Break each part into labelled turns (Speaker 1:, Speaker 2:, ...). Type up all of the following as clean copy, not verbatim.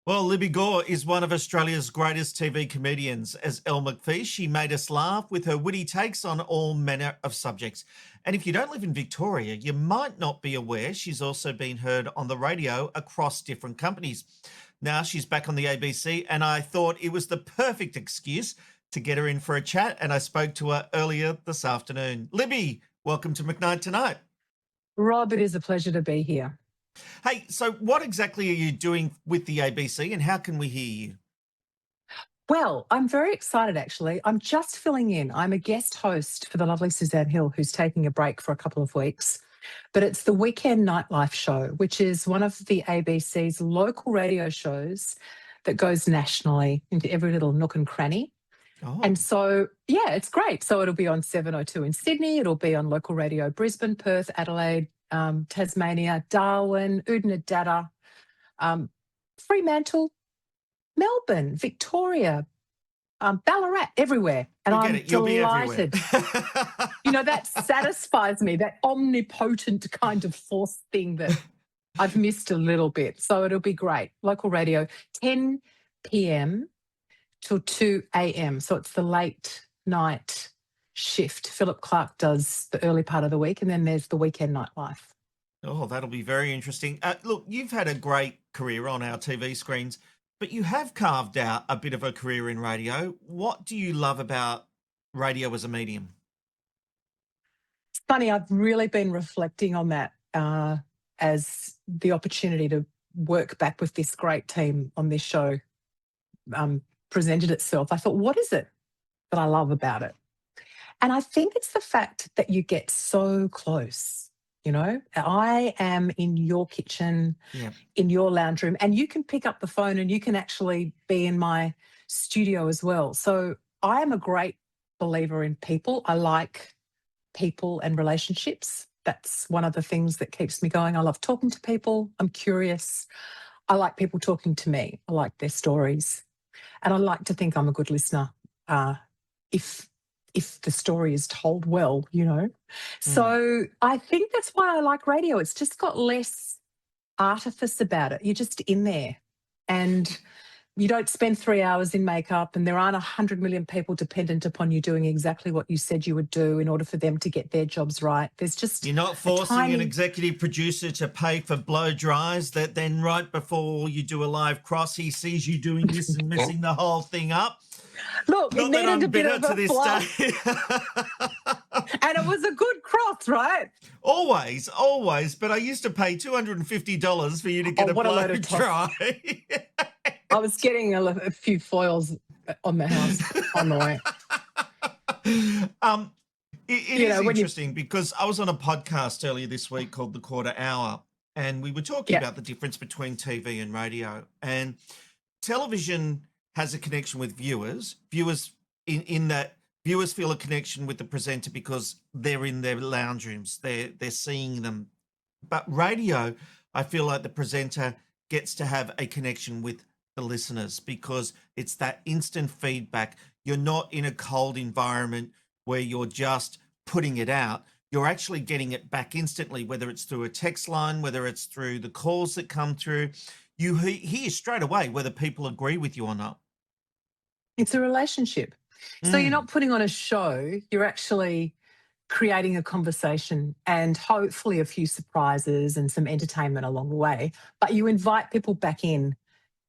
Speaker 1: Well, Libbi Gorr is one of Australia's greatest TV comedians. As Elle McFeast, she made us laugh with her witty takes on all manner of subjects. And if you don't live in Victoria, you might not be aware she's also been heard on the radio across different companies. Now she's back on the ABC, and I thought it was the perfect excuse to get her in for a chat. And I spoke to her earlier this afternoon. Libbi, welcome to McKnight Tonight.
Speaker 2: Rob, it is a pleasure to be here.
Speaker 1: Hey, so what exactly are you doing with the ABC and how can we hear you?
Speaker 2: Well, I'm very excited actually. I'm just filling in. I'm a guest host for the lovely Suzanne Hill, who's taking a break for a couple of weeks. But it's the Weekend Nightlife show, which is one of the ABC's local radio shows that goes nationally into every little nook and cranny.
Speaker 1: Oh,
Speaker 2: And so, yeah, it's great. So it'll be on 702 in Sydney. It'll be on local radio Brisbane, Perth, Adelaide, Tasmania, Darwin, Oodnadatta, Fremantle, Melbourne, Victoria, Ballarat, everywhere. And
Speaker 1: forget
Speaker 2: I'm
Speaker 1: it. You'll
Speaker 2: delighted.
Speaker 1: be everywhere.
Speaker 2: That satisfies me, that omnipotent kind of force thing that I've missed a little bit. So it'll be great. Local radio, 10 p.m. till 2 a.m. So it's the late night shift. Philip Clark does the early part of the week, and then there's the Weekend Nightlife.
Speaker 1: Oh, that'll be very interesting. Look, you've had a great career on our TV screens, but you have carved out a bit of a career in radio. What do you love about radio as a medium?
Speaker 2: It's funny, I've really been reflecting on that as the opportunity to work back with this great team on this show presented itself. I thought, what is it that I love about it? And I think it's the fact that you get so close. I am in your kitchen,
Speaker 1: Yeah.
Speaker 2: in your lounge room, and you can pick up the phone and you can actually be in my studio as well. So I am a great believer in people. I like people and relationships. That's one of the things that keeps me going. I love talking to people. I'm curious. I like people talking to me. I like their stories. And I like to think I'm a good listener if the story is told well. So I think that's why I like radio. It's just got less artifice about it. You're just in there and you don't spend 3 hours in makeup and there aren't 100 million people dependent upon you doing exactly what you said you would do in order for them to get their jobs right. There's just
Speaker 1: You're not forcing an executive producer to pay for blow dries that then right before you do a live cross, he sees you doing this and messing the whole thing up.
Speaker 2: Look,
Speaker 1: Not
Speaker 2: it
Speaker 1: that
Speaker 2: needed
Speaker 1: I'm
Speaker 2: a bit
Speaker 1: bitter
Speaker 2: of
Speaker 1: to
Speaker 2: a
Speaker 1: this
Speaker 2: fluff.
Speaker 1: day.
Speaker 2: And it was a good cross, right?
Speaker 1: Always, but I used to pay $250 for you to get a
Speaker 2: what a
Speaker 1: blow
Speaker 2: load of toss.
Speaker 1: dry.
Speaker 2: I was getting a few foils on the house on the way.
Speaker 1: It is interesting because I was on a podcast earlier this week called The Quarter Hour, and we were talking about the difference between TV and radio. And television has a connection with viewers. Viewers in that viewers feel a connection with the presenter because they're in their lounge rooms. They're seeing them. But radio, I feel like the presenter gets to have a connection with the listeners because it's that instant feedback. You're not in a cold environment where you're just putting it out. You're actually getting it back instantly, whether it's through a text line, whether it's through the calls that come through. You hear straight away whether people agree with you or not.
Speaker 2: It's a relationship. So you're not putting on a show, you're actually creating a conversation and hopefully a few surprises and some entertainment along the way. But you invite people back in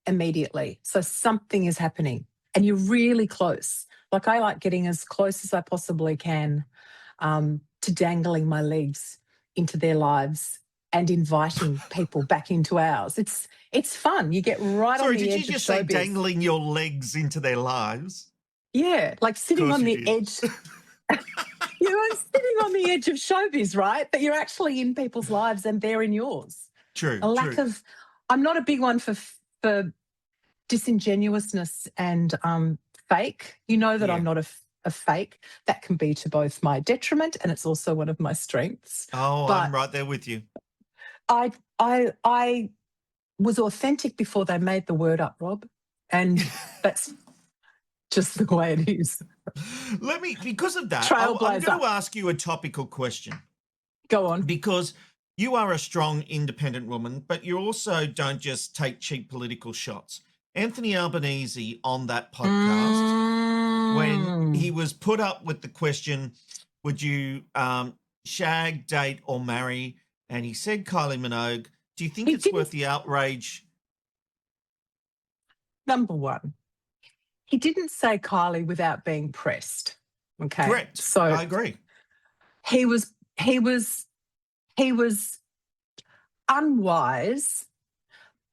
Speaker 2: immediately. So something is happening and you're really close. Like I like getting as close as I possibly can to dangling my legs into their lives and inviting people back into ours. It's fun. You get right on the edge of showbiz.
Speaker 1: Sorry, did you just say dangling your legs into their lives?
Speaker 2: Yeah, like sitting on the edge. Sitting on the edge of showbiz, right? That you're actually in people's lives and they're in yours.
Speaker 1: True.
Speaker 2: I'm not a big one for disingenuousness and fake. You know that I'm not a fake. That can be to both my detriment and it's also one of my strengths.
Speaker 1: Oh, but I'm right there with you.
Speaker 2: I was authentic before they made the word up, Rob, and that's just the way it is.
Speaker 1: Because of that, I'm going to ask you a topical question.
Speaker 2: Go on.
Speaker 1: Because you are a strong, independent woman, but you also don't just take cheap political shots. Anthony Albanese on that podcast, when he was put up with the question, would you shag, date, or marry? And he said Kylie Minogue. Do you think it's worth the outrage?
Speaker 2: Number one, he didn't say Kylie without being pressed. Okay.
Speaker 1: Correct.
Speaker 2: So
Speaker 1: I agree.
Speaker 2: He was unwise,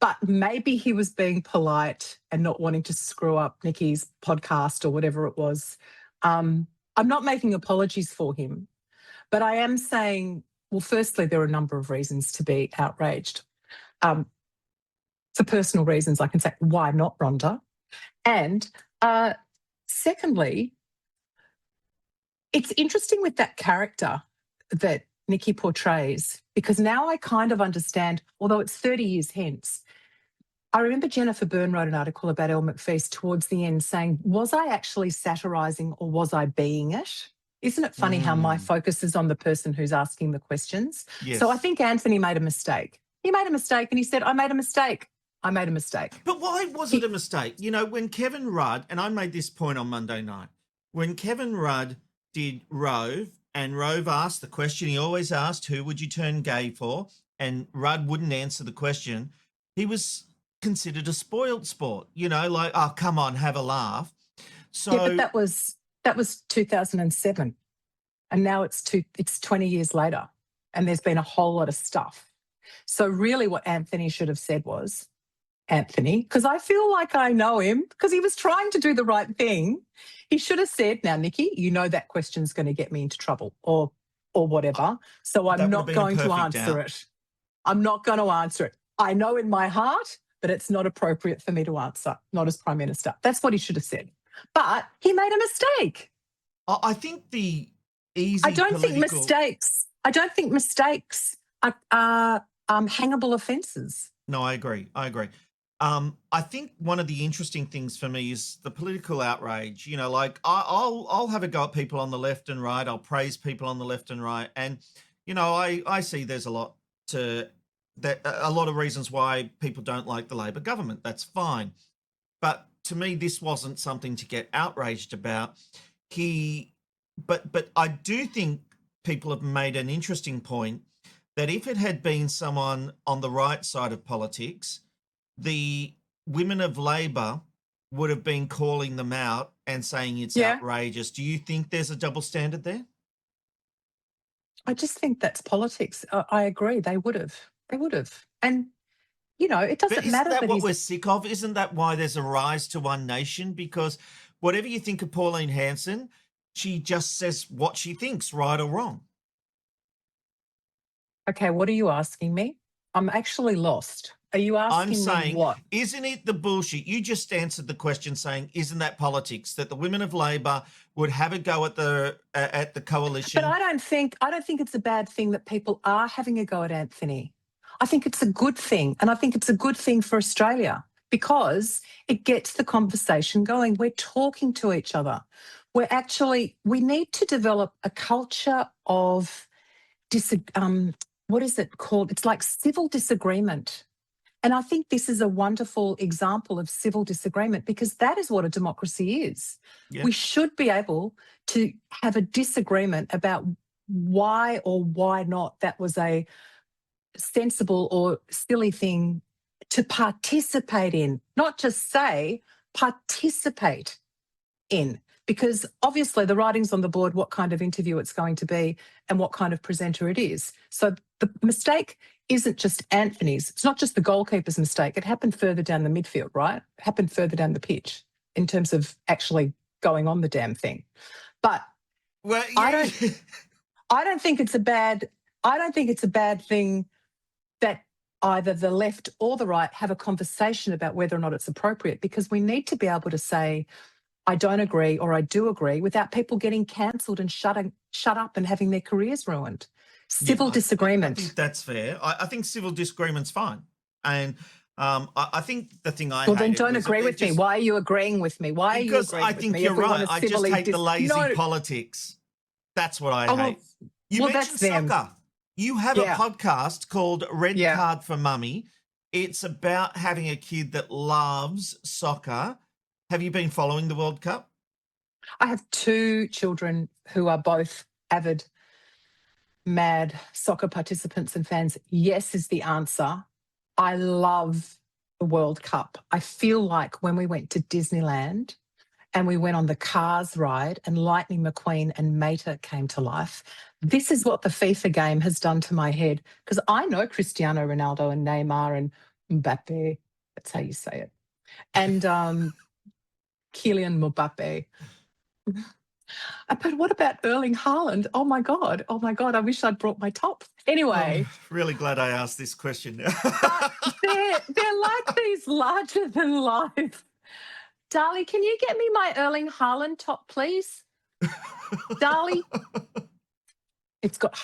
Speaker 2: but maybe he was being polite and not wanting to screw up Nikki's podcast or whatever it was. I'm not making apologies for him, but I am saying, well, firstly, there are a number of reasons to be outraged. For personal reasons, I can say, why not, Rhonda? And secondly, it's interesting with that character that Nikki portrays, because now I kind of understand, although it's 30 years hence. I remember Jennifer Byrne wrote an article about Elle McFeast towards the end saying, was I actually satirising or was I being it? Isn't it funny how my focus is on the person who's asking the questions?
Speaker 1: Yes.
Speaker 2: So I think Anthony made a mistake. He made a mistake and he said, I made a mistake. I made a mistake.
Speaker 1: But why was it a mistake? You know, when Kevin Rudd, and I made this point on Monday night, when Kevin Rudd did Rove, and Rove asked the question, he always asked, who would you turn gay for? And Rudd wouldn't answer the question. He was considered a spoiled sport, you know, like, oh, come on, have a laugh. So
Speaker 2: yeah, but that was 2007. And now it's 20 years later. And there's been a whole lot of stuff. So really what Anthony should have said was, Anthony, because I feel like I know him, because he was trying to do the right thing. He should have said, now, Nikki, you know that question's going to get me into trouble or whatever. So I'm not going to answer it. I'm not going to answer it. I know in my heart that it's not appropriate for me to answer, not as Prime Minister. That's what he should have said. But he made a mistake.
Speaker 1: I think the easy
Speaker 2: I don't think mistakes are hangable offences.
Speaker 1: No, I agree. I think one of the interesting things for me is the political outrage. You know, like I'll have a go at people on the left and right. I'll praise people on the left and right. And, you know, I see there's a lot of reasons why people don't like the Labor government. That's fine. But to me, this wasn't something to get outraged about. But I do think people have made an interesting point that if it had been someone on the right side of politics, the women of Labor would have been calling them out and saying it's outrageous. Do you think there's a double standard there?
Speaker 2: I just think that's politics. I agree. They would have. And, you know, it doesn't matter.
Speaker 1: Isn't that what we're sick of? Isn't that why there's a rise to One Nation? Because whatever you think of Pauline Hanson, she just says what she thinks, right or wrong.
Speaker 2: Okay, what are you asking me? I'm actually lost. Are you asking
Speaker 1: I'm saying,
Speaker 2: me what?
Speaker 1: Isn't it the bullshit? You just answered the question saying, isn't that politics? That the women of Labor would have a go at the coalition.
Speaker 2: But I don't think it's a bad thing that people are having a go at Anthony. I think it's a good thing. And I think it's a good thing for Australia because it gets the conversation going. We're talking to each other. We need to develop a culture of what is it called? It's like civil disagreement. And I think this is a wonderful example of civil disagreement because that is what a democracy is. Yeah. We should be able to have a disagreement about why or why not that was a sensible or silly thing to participate in, not just say, participate in. Because obviously the writing's on the board what kind of interview it's going to be and what kind of presenter it is. So the mistake isn't just Anthony's. It's not just the goalkeeper's mistake. It happened further down the midfield, right? It happened further down the pitch in terms of actually going on the damn thing. But
Speaker 1: well, yeah.
Speaker 2: I don't think it's a bad thing that either the left or the right have a conversation about whether or not it's appropriate because we need to be able to say, I don't agree or I do agree without people getting cancelled and shut up and having their careers ruined. Civil disagreement.
Speaker 1: I think that's fair. I think civil disagreement's fine. And I think the thing I
Speaker 2: Well, then don't agree with me. Why are you agreeing with me? Why are you agreeing with me?
Speaker 1: Because I think you're right. I just hate the lazy politics. That's what I hate. You mentioned soccer. You have a podcast called Red
Speaker 2: Yeah.
Speaker 1: Card for Mummy. It's about having a kid that loves soccer. Have you been following the World Cup?
Speaker 2: I have 2 children who are both avid, mad soccer participants and fans. Yes is the answer. I love the World Cup. I feel like when we went to Disneyland and we went on the Cars ride and Lightning McQueen and Mater came to life, this is what the FIFA game has done to my head, because I know Cristiano Ronaldo and Neymar and Mbappe. That's how you say it. And Kylian Mbappe. But what about Erling Haaland? Oh my God. I wish I'd brought my top. Anyway.
Speaker 1: I'm really glad I asked this question.
Speaker 2: But they're like these larger than life. Darlie, can you get me my Erling Haaland top, please? Darlie. It's got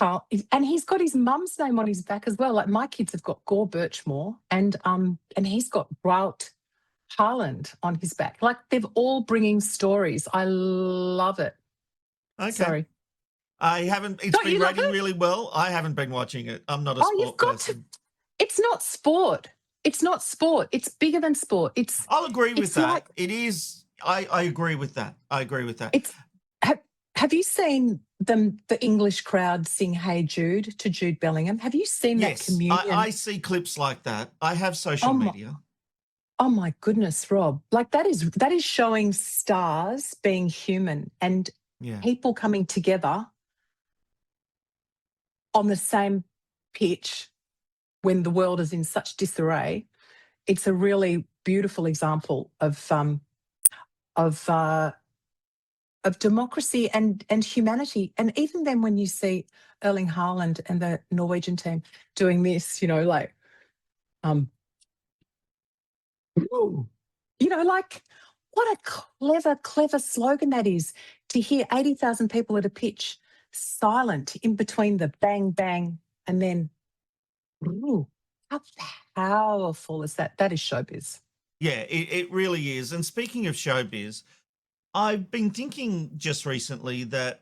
Speaker 2: and he's got his mum's name on his back as well. Like my kids have got Gore Birchmore and he's got Wout Haaland on his back. Like they've all bringing stories. I love it.
Speaker 1: Okay.
Speaker 2: Sorry.
Speaker 1: I haven't. It's been rating really well. I haven't been watching it. I'm not a sport person.
Speaker 2: It's not sport. It's not sport. It's bigger than sport.
Speaker 1: I'll agree with that. It is. I agree with that.
Speaker 2: Have you seen the English crowd sing "Hey Jude" to Jude Bellingham? Have you seen that communion?
Speaker 1: I see clips like that. I have social media.
Speaker 2: Oh my goodness, Rob! Like that is showing stars being human and people coming together on the same pitch when the world is in such disarray. It's a really beautiful example of democracy and humanity. And even then, when you see Erling Haaland and the Norwegian team doing this, like what a clever slogan that is, to hear 80,000 people at a pitch silent in between the bang, bang, and then, how powerful is that? That is showbiz.
Speaker 1: Yeah, it really is. And speaking of showbiz, I've been thinking just recently that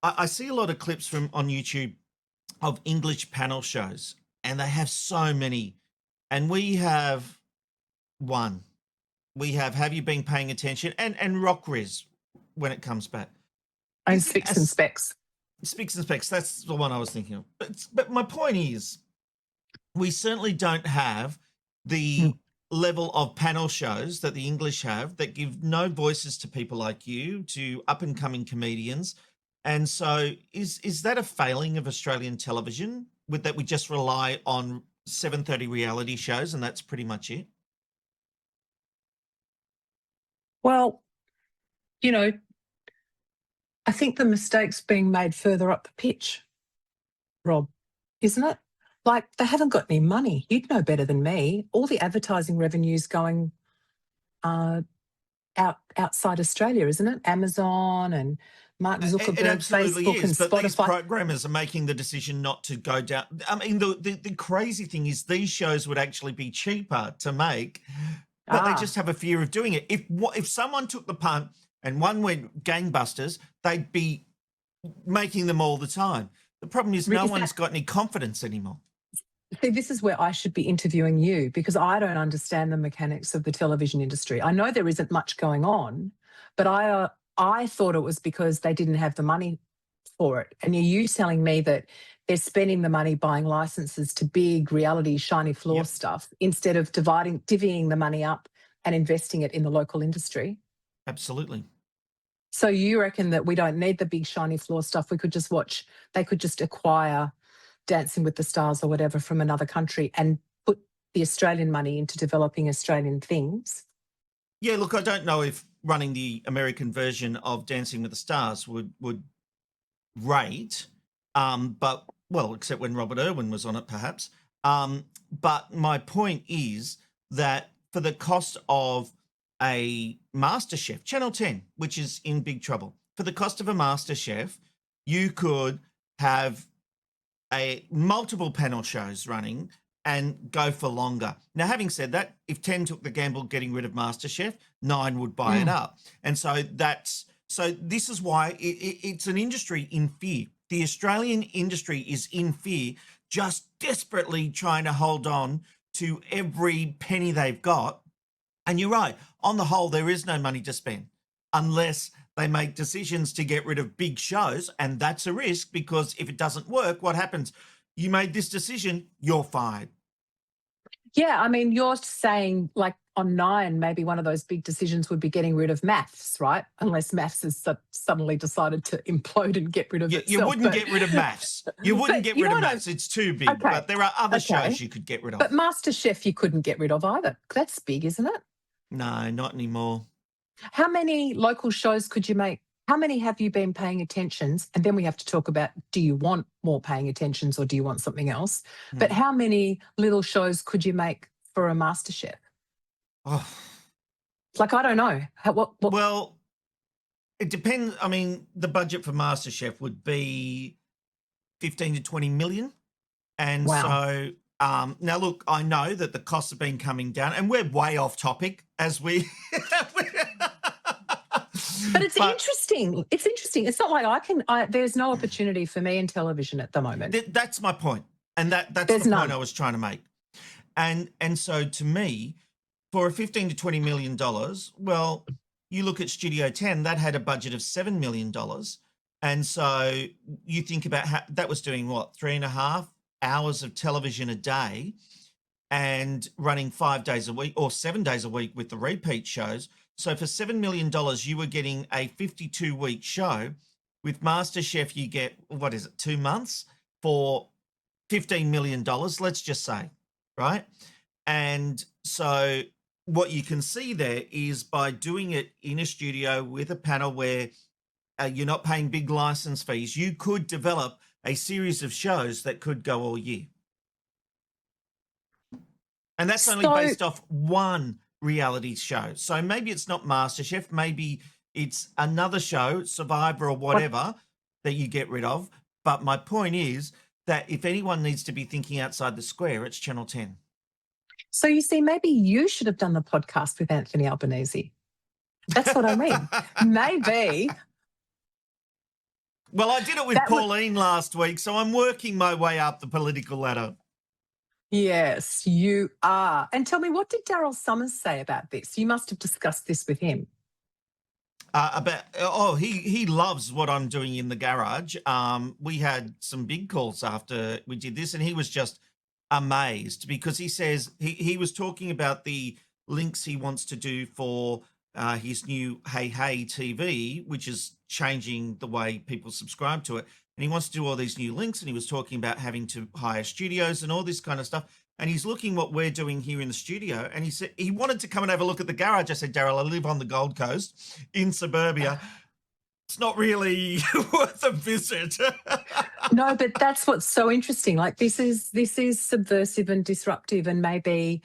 Speaker 1: I see a lot of clips on YouTube of English panel shows, and they have so many. And we have one. We have You Been Paying Attention? And Rock Riz when it comes back.
Speaker 2: And Spicks and Specks.
Speaker 1: Spicks and Specks, that's the one I was thinking of. But my point is, we certainly don't have the level of panel shows that the English have that give no voices to people like you, to up-and-coming comedians. And so is that a failing of Australian television, with that we just rely on 7:30 reality shows and that's pretty much it?
Speaker 2: Well, I think the mistake's being made further up the pitch, Rob, isn't it? Like, they haven't got any money. You'd know better than me. All the advertising revenue's going outside Australia, isn't it? Amazon and Mark Zuckerberg,
Speaker 1: it absolutely
Speaker 2: Facebook,
Speaker 1: is,
Speaker 2: and
Speaker 1: but
Speaker 2: Spotify.
Speaker 1: these programmers are making the decision not to go down. I mean, the crazy thing is these shows would actually be cheaper to make, but they just have a fear of doing it. If someone took the punt and one went gangbusters, they'd be making them all the time. The problem is no one's got any confidence anymore.
Speaker 2: See, this is where I should be interviewing you, because I don't understand the mechanics of the television industry. I know there isn't much going on, but I thought it was because they didn't have the money for it. And are you telling me that they're spending the money buying licenses to big reality shiny floor stuff instead of divvying the money up and investing it in the local industry?
Speaker 1: Absolutely.
Speaker 2: So you reckon that we don't need the big shiny floor stuff? They could just acquire Dancing with the Stars or whatever from another country and put the Australian money into developing Australian things?
Speaker 1: Yeah, look, I don't know if running the American version of Dancing with the Stars would rate, but, well, except when Robert Irwin was on it, perhaps. But my point is that for the cost of a MasterChef, Channel 10, which is in big trouble, for the cost of a MasterChef, you could have multiple panel shows running and go for longer. Now, having said that, if 10 took the gamble getting rid of MasterChef, 9 would buy it up. And so this is why it's an industry in fear. the Australian industry is in fear, just desperately trying to hold on to every penny they've got. And you're right, on the whole, there is no money to spend unless they make decisions to get rid of big shows. And that's a risk, because if it doesn't work, what happens? You made this decision, you're fired.
Speaker 2: Yeah, I mean, you're saying like on Nine, maybe one of those big decisions would be getting rid of maths, right? Unless maths has suddenly decided to implode and get rid of itself.
Speaker 1: You wouldn't get rid of maths. You wouldn't get rid of maths. It's too big.
Speaker 2: Okay.
Speaker 1: But there are other shows you could get rid of.
Speaker 2: But MasterChef you couldn't get rid of either. That's big, isn't it?
Speaker 1: No, not anymore.
Speaker 2: How many local shows could you make? How many have you been paying attentions? And then we have to talk about, do you want more paying attentions or do you want something else? But how many little shows could you make for a MasterChef?
Speaker 1: Oh.
Speaker 2: Like, I don't know. What?
Speaker 1: Well, it depends. I mean, the budget for MasterChef would be 15 to 20 million. And so now, look, I know that the costs have been coming down, and we're way off topic as we...
Speaker 2: But it's interesting. It's interesting. It's not like there's no opportunity for me in television at the moment.
Speaker 1: That's my point. And that's the point I was trying to make. And so to me, for a $15 to $20 million, well, you look at Studio 10, that had a budget of $7 million. And so you think about how that was doing what, 3.5 hours of television a day and running 5 days a week or 7 days a week with the repeat shows. So for $7 million, you were getting a 52-week show. With MasterChef, you get, 2 months for $15 million, let's just say, right? And so what you can see there is by doing it in a studio with a panel where you're not paying big license fees, you could develop a series of shows that could go all year. And that's only based off one reality show. So maybe it's not MasterChef, maybe it's another show, Survivor or whatever, that you get rid of. But my point is that if anyone needs to be thinking outside the square, it's Channel 10.
Speaker 2: So you see, maybe you should have done the podcast with Anthony Albanese. That's what I mean. Maybe.
Speaker 1: Well, I did it with Pauline last week, so I'm working my way up the political ladder.
Speaker 2: Yes, you are. And tell me, what did Daryl Summers say about this? You must have discussed this with him. He loves what I'm doing in the garage. We had some big calls after we did this, and he was just amazed because he says he was talking about the links he wants to do for his new Hey Hey TV, which is changing the way people subscribe to it. And he wants to do all these new links, and he was talking about having to hire studios and all this kind of stuff. And he's looking what we're doing here in the studio. And he said he wanted to come and have a look at the garage. I said, Daryl, I live on the Gold Coast in suburbia. It's not really worth a visit. No, but that's what's so interesting. Like this is subversive and disruptive, and maybe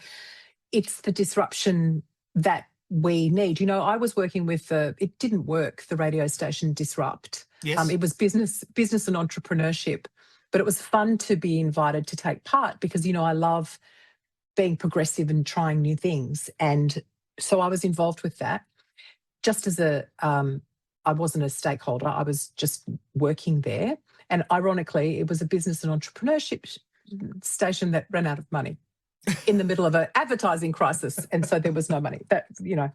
Speaker 2: it's the disruption that we need. You know, I was working with it didn't work, the radio station Disrupt.
Speaker 1: Yes.
Speaker 2: It was business and entrepreneurship, but it was fun to be invited to take part because, you know, I love being progressive and trying new things. And so I was involved with that. Just as I wasn't a stakeholder, I was just working there. And ironically, it was a business and entrepreneurship station that ran out of money in the middle of an advertising crisis. And so there was no money. That, you know,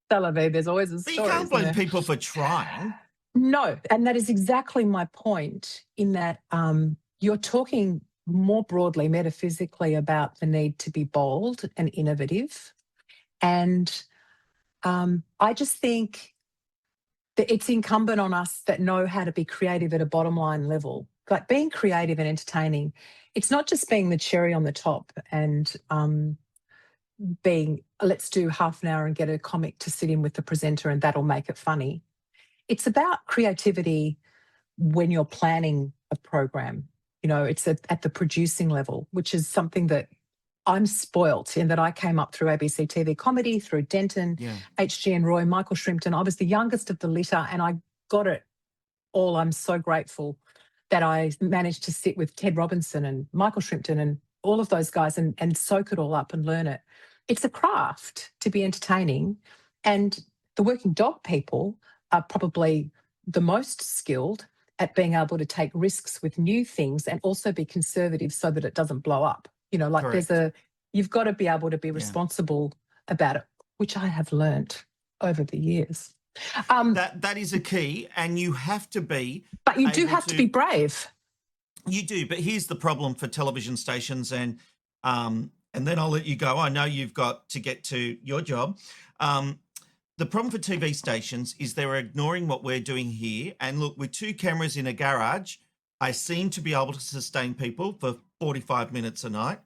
Speaker 2: there's always a story.
Speaker 1: But you can't blame people for trying.
Speaker 2: No, and that is exactly my point in that you're talking more broadly, metaphysically about the need to be bold and innovative. And I just think that it's incumbent on us that know how to be creative at a bottom line level. Like being creative and entertaining, it's not just being the cherry on the top and let's do half an hour and get a comic to sit in with the presenter and that'll make it funny. It's about creativity when you're planning a program. You know, it's at the producing level, which is something that I'm spoilt in that I came up through ABC TV comedy, through Denton, HG and Roy, Michael Shrimpton. I was the youngest of the litter and I got it all. I'm so grateful that I managed to sit with Ted Robinson and Michael Shrimpton and all of those guys and soak it all up and learn it. It's a craft to be entertaining, and the working dog people are probably the most skilled at being able to take risks with new things and also be conservative so that it doesn't blow up. You know, like you've got to be able to be responsible about it, which I have learnt over the years.
Speaker 1: That is a key, and you have to be.
Speaker 2: But you do have to be brave.
Speaker 1: You do, but here's the problem for television stations, and then I'll let you go. I know you've got to get to your job. The problem for TV stations is they're ignoring what we're doing here. And look, with 2 cameras in a garage, I seem to be able to sustain people for 45 minutes a night.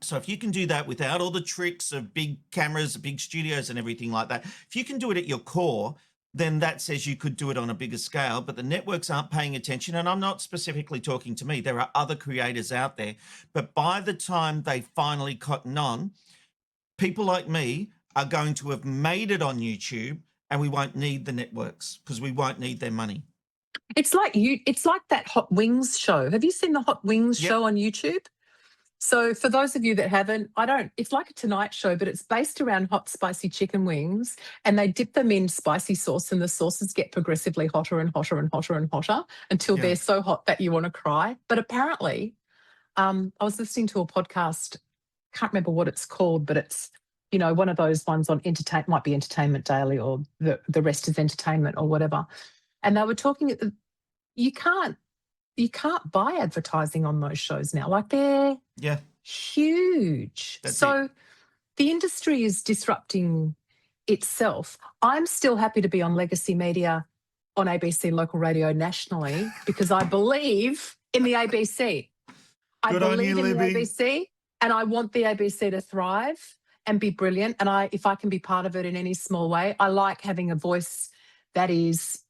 Speaker 1: So if you can do that without all the tricks of big cameras, big studios and everything like that, if you can do it at your core, then that says you could do it on a bigger scale. But the networks aren't paying attention. And I'm not specifically talking to me. There are other creators out there. But by the time they finally cotton on, people like me are going to have made it on YouTube, and we won't need the networks because we won't need their money.
Speaker 2: It's like that Hot Wings show. Have you seen the Hot Wings show on YouTube? So for those of you that haven't, it's like a Tonight Show, but it's based around hot, spicy chicken wings, and they dip them in spicy sauce, and the sauces get progressively hotter and hotter and hotter and hotter until they're so hot that you want to cry. But apparently, I was listening to a podcast, can't remember what it's called, but it's, you know, one of those ones on might be Entertainment Daily or the rest is entertainment or whatever. And they were talking, you can't buy advertising on those shows now. Like they're huge. The industry is disrupting itself. I'm still happy to be on legacy media on ABC local radio nationally because I believe in the ABC. I believe in the ABC, and I want the ABC to thrive and be brilliant. And if I can be part of it in any small way, I like having a voice that is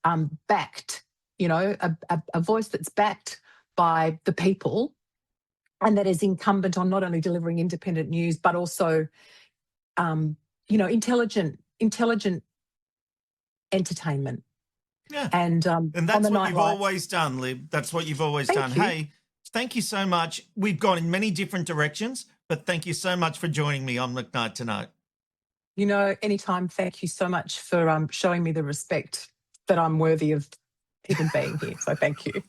Speaker 2: backed, you know, a voice that's backed by the people and that is incumbent on not only delivering independent news, but also, you know, intelligent entertainment.
Speaker 1: Yeah.
Speaker 2: And
Speaker 1: that's what you've always done, Lib. That's what you've always done. Hey, thank you so much. We've gone in many different directions, but thank you so much for joining me on McKnight Tonight.
Speaker 2: You know, anytime. Thank you so much for showing me the respect that I'm worthy of even being here. So thank you.